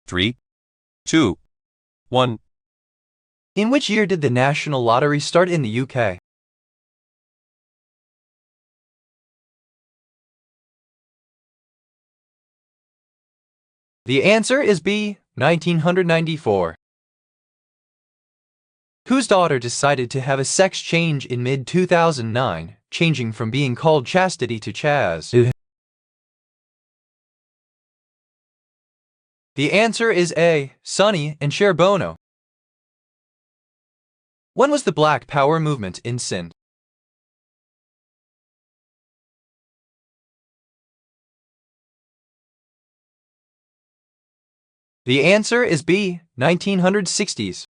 3, 2, 1. In which year did the National Lottery start in the UK? The answer is B, 1994. Whose daughter decided to have a sex change in mid-2009, changing from being called Chastity to Chaz? The answer is A, Sonny and Cher Bono. When was the Black Power movement in Sindh? The answer is B, 1960s.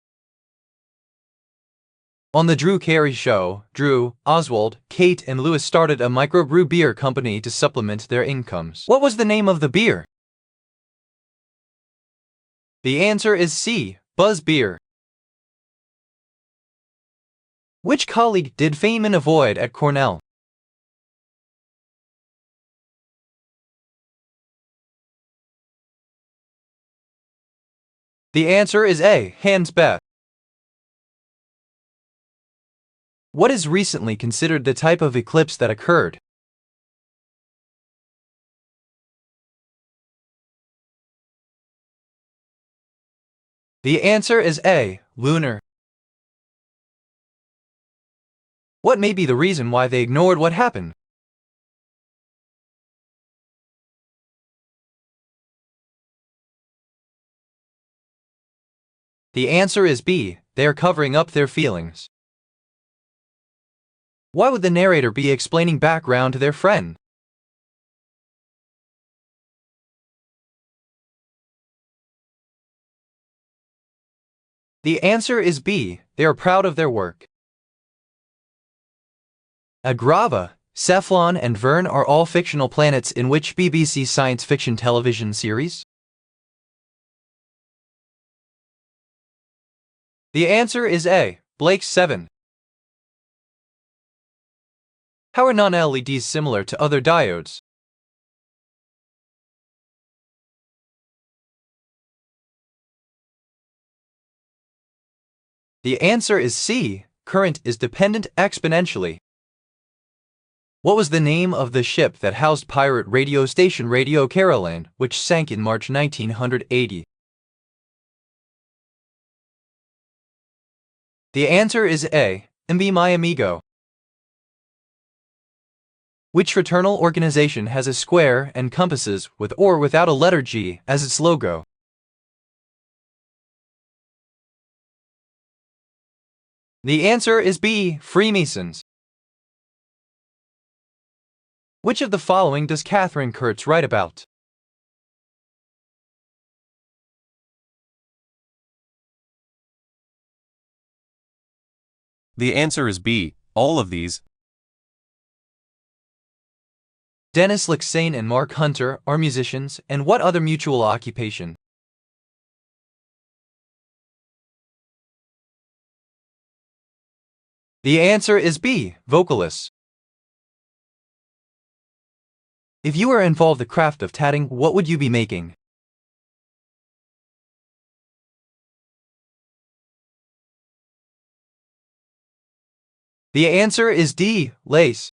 On the Drew Carey Show, Drew, Oswald, Kate and Lewis started a microbrew beer company to supplement their incomes. What was the name of the beer? The answer is C, Buzz Beer. Which colleague did Feynman avoid at Cornell? The answer is A, Hans Bethe. What is recently considered the type of eclipse that occurred? The answer is A, lunar. What may be the reason why they ignored what happened? The answer is B, they are covering up their feelings. Why would the narrator be explaining background to their friend? The answer is B, they are proud of their work. Agrava, Cephalon and Vern are all fictional planets in which BBC science fiction television series? The answer is A, Blake's 7. How are non-LEDs similar to other diodes? The answer is C, current is dependent exponentially. What was the name of the ship that housed pirate radio station Radio Caroline, which sank in March 1980? The answer is A, MV My Amigo. Which fraternal organization has a square and compasses with or without a letter G as its logo? The answer is B, Freemasons. Which of the following does Katherine Kurtz write about? The answer is B, all of these. Dennis Lexane and Mark Hunter are musicians, and what other mutual occupation? The answer is B, vocalists. If you were involved in the craft of tatting, what would you be making? The answer is D, lace.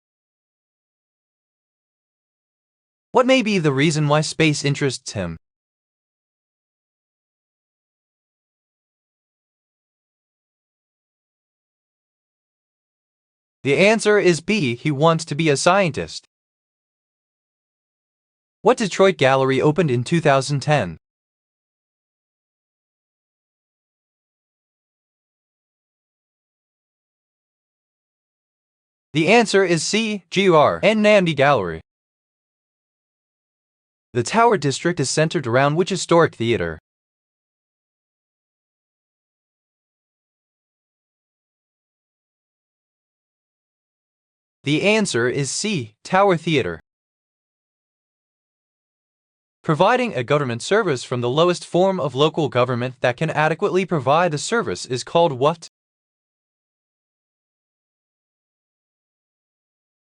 What may be the reason why space interests him? The answer is B, he wants to be a scientist. What Detroit gallery opened in 2010? The answer is C, GR and Nandi Gallery. The Tower District is centered around which historic theater? The answer is C, Tower Theater. Providing a government service from the lowest form of local government that can adequately provide the service is called what?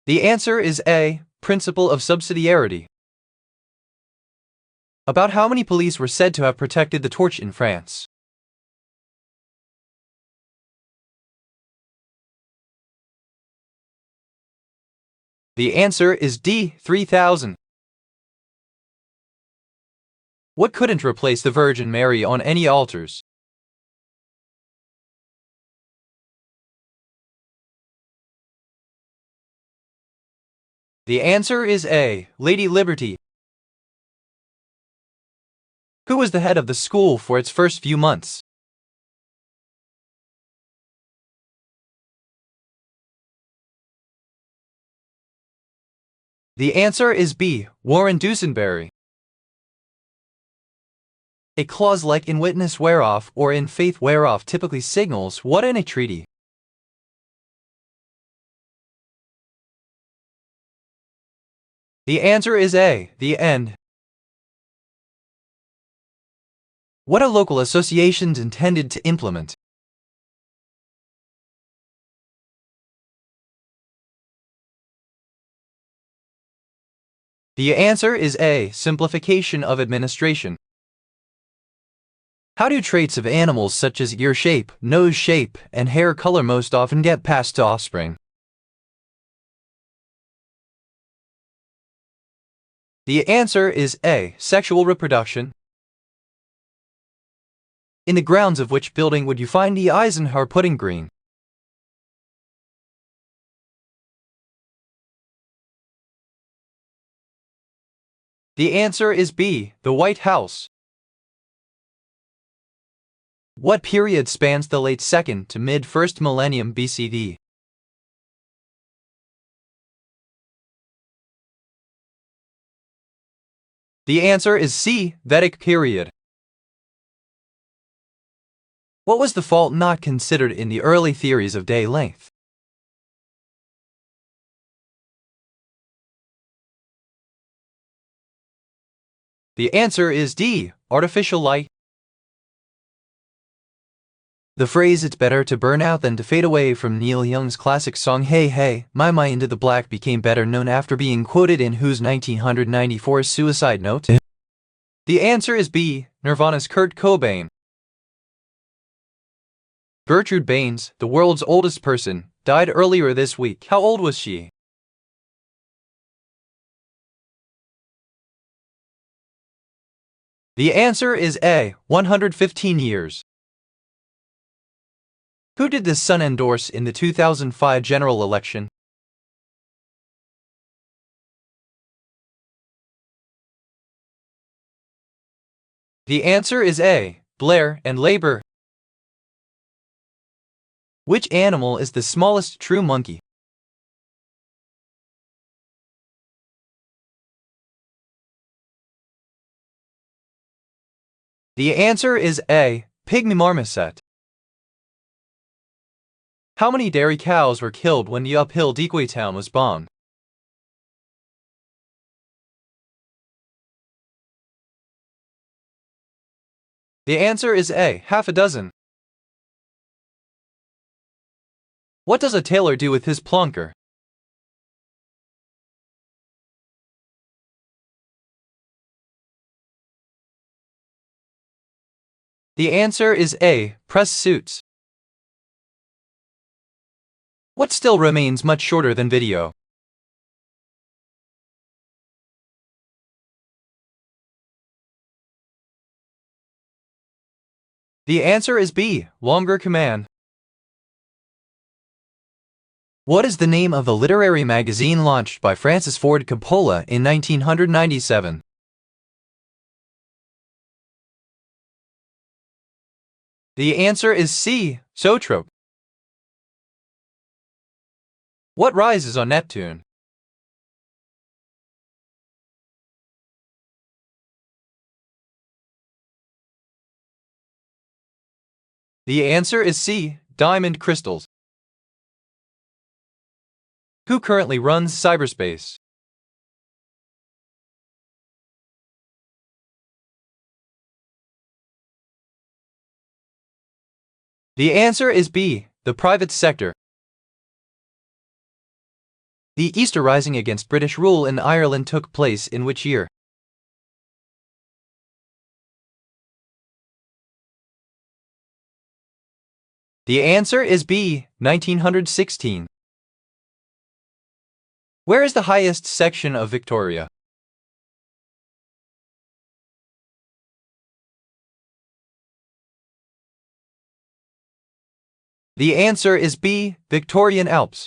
The answer is A, principle of subsidiarity. About how many police were said to have protected the torch in France? The answer is D, 3,000. What couldn't replace the Virgin Mary on any altars? The answer is A, Lady Liberty. Who was the head of the school for its first few months? The answer is B, Warren Dusenberry. A clause like in witness whereof or in faith whereof typically signals what in a treaty? The answer is A, the end. What are local associations intended to implement? The answer is A, simplification of administration. How do traits of animals such as ear shape, nose shape, and hair color most often get passed to offspring? The answer is A, sexual reproduction. In the grounds of which building would you find the Eisenhower Pudding Green? The answer is B, the White House. What period spans the late 2nd to mid-1st millennium BCD? The answer is C, Vedic period. What was the fault not considered in the early theories of day length? The answer is D, artificial light. The phrase "it's better to burn out than to fade away" from Neil Young's classic song Hey Hey, My Into the Black became better known after being quoted in Who's 1994 Suicide Note? The answer is B, Nirvana's Kurt Cobain. Gertrude Baines, the world's oldest person, died earlier this week. How old was she? The answer is A, 115 years. Who did the Sun endorse in the 2005 general election? The answer is A, Blair and Labour. Which animal is the smallest true monkey? The answer is A, pygmy marmoset. How many dairy cows were killed when the uphill Decoy Town was bombed? The answer is A, half a dozen. What does a tailor do with his plunker? The answer is A, press suits. What still remains much shorter than video? The answer is B, longer command. What is the name of the literary magazine launched by Francis Ford Coppola in 1997? The answer is C, Zoetrope. What rises on Neptune? The answer is C, diamond crystals. Who currently runs cyberspace? The answer is B, the private sector. The Easter Rising against British rule in Ireland took place in which year? The answer is B, 1916. Where is the highest section of Victoria? The answer is B, Victorian Alps.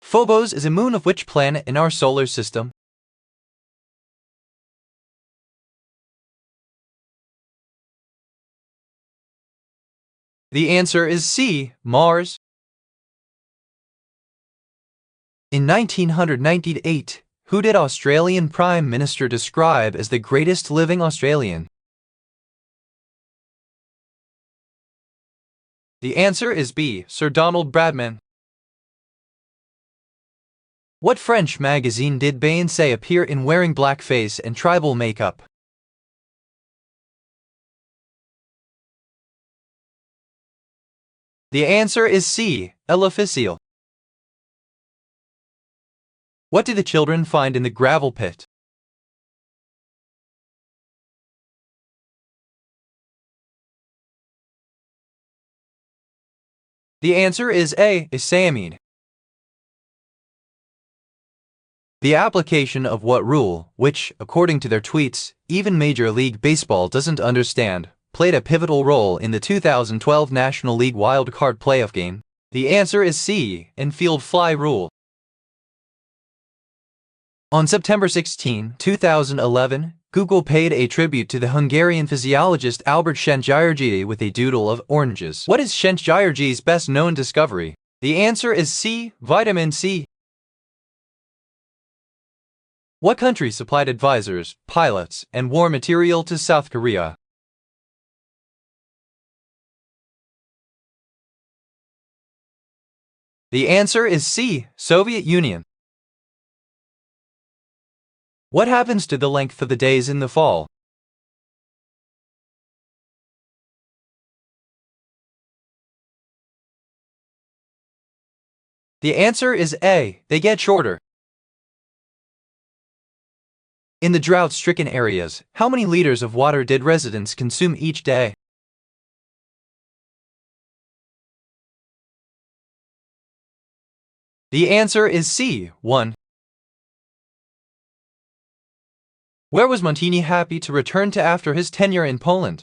Phobos is a moon of which planet in our solar system? The answer is C, Mars. In 1998, who did Australian Prime Minister describe as the greatest living Australian? The answer is B, Sir Donald Bradman. What French magazine did Beyoncé appear in wearing blackface and tribal makeup? The answer is C, Elle Officielle. What do the children find in the gravel pit? The answer is A, Isamine. The application of what rule, which, according to their tweets, even Major League Baseball doesn't understand, played a pivotal role in the 2012 National League Wild Card Playoff game? The answer is C, Infield Fly Rule. On September 16, 2011, Google paid a tribute to the Hungarian physiologist Albert Szent-Györgyi with a doodle of oranges. What is Szent-Györgyi's best-known discovery? The answer is C, vitamin C. What country supplied advisors, pilots, and war material to South Korea? The answer is C, Soviet Union. What happens to the length of the days in the fall? The answer is A, they get shorter. In the drought-stricken areas, how many liters of water did residents consume each day? The answer is C, 1. Where was Montini happy to return to after his tenure in Poland?